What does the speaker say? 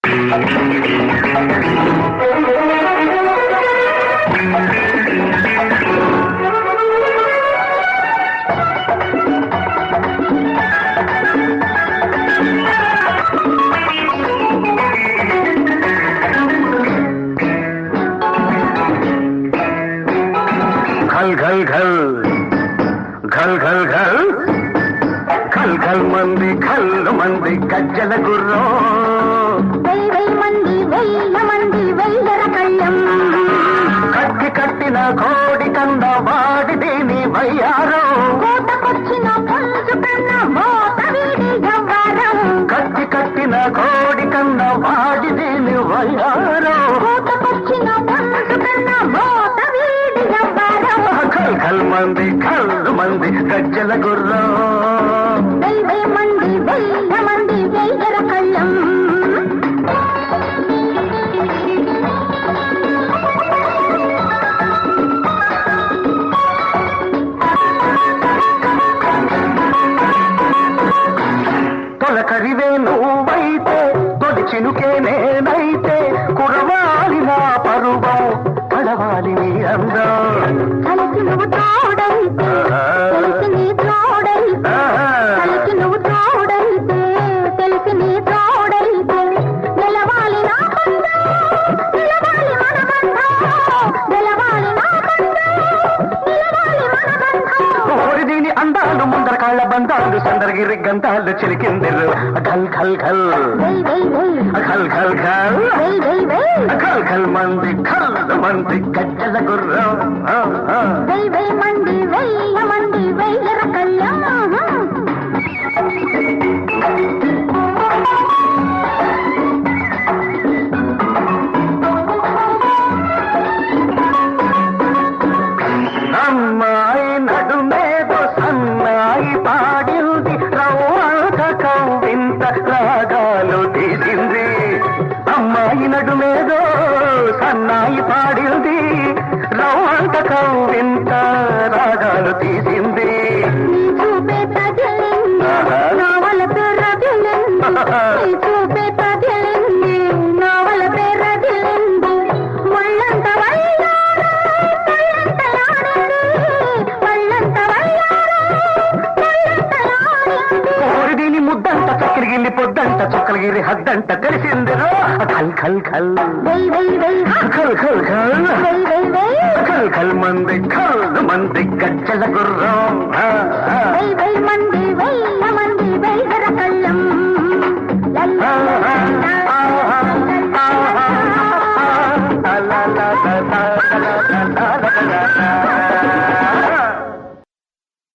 घल घल घल घल घल घल घल घल मंदी గజ్జల గుర్రం మంది వెయ్యర కళ్ళం కట్టి కట్టిన కోడి కంద వాడిది నీ వయ్యారం కోటకొచ్చిన పుంజు కన్న మోత వీడి జవ్వారం కట్టి కట్టిన కోడి కంద వాడిది నీ వయ్యారం కోటకొచ్చిన పుంజు కన్న మోత వీడి జవ్వారం ఖల్ ఖల్ మంది గజ్జల గుర్రం మంది వెయ్యర కళ్ళం తొలకరివే నువ్వైతే తొలిచినుకే నేనైతే కురవాలి నా పరువం కడవాలి నీ అందం కలిసి నువ్వు తోడైతే తెలిసి నీ తోడైతే కలిసి నువ్వు తోడైతే తెలిసి నీ తోడైతే నిలవాలి నా బంధం నిలవాలి మన బంధం నిలవాలి నా బంధం నిలవాలి మన బంధం ఓరి దీని అందాలు ముందర కాళ్ళ బంధాలు సందరగిరి గంధాలు చిలికిందిరు ఘల్ ఘల్ ఘల్ ఘల్ ఘల్ ఘల్ ఘల్ ఘల్ మంది గజ్జల గుర్రం మంది వెయ్యర కళ్ళం అమ్మాయి నడుమేదో సన్నాయి పాడింది రవ్వంత కవ్వింత రాగాలు తీసింది అమ్మాయి నడుమేదో సన్నాయి పాడింది రవ్వంత కవ్వింత రాగాలు తీసింది చూపే తగిలింది నావల పేరదిలింది చూపే తగిలింది నావల పేరదిలింది ముళ్ళంత వయ్యారు ముళ్ళంత ఓరి దీని ముద్దంట చక్కరగిల్లి పొద్దంట చొక్కలగిరి హద్దంట కలిసిందిరో ఖల్ ఖల్ ఖల్ ఖల్ ఖల్ ఖల్ ఖల్ ఖల్ మంది గజ్జల గుర్రం మంది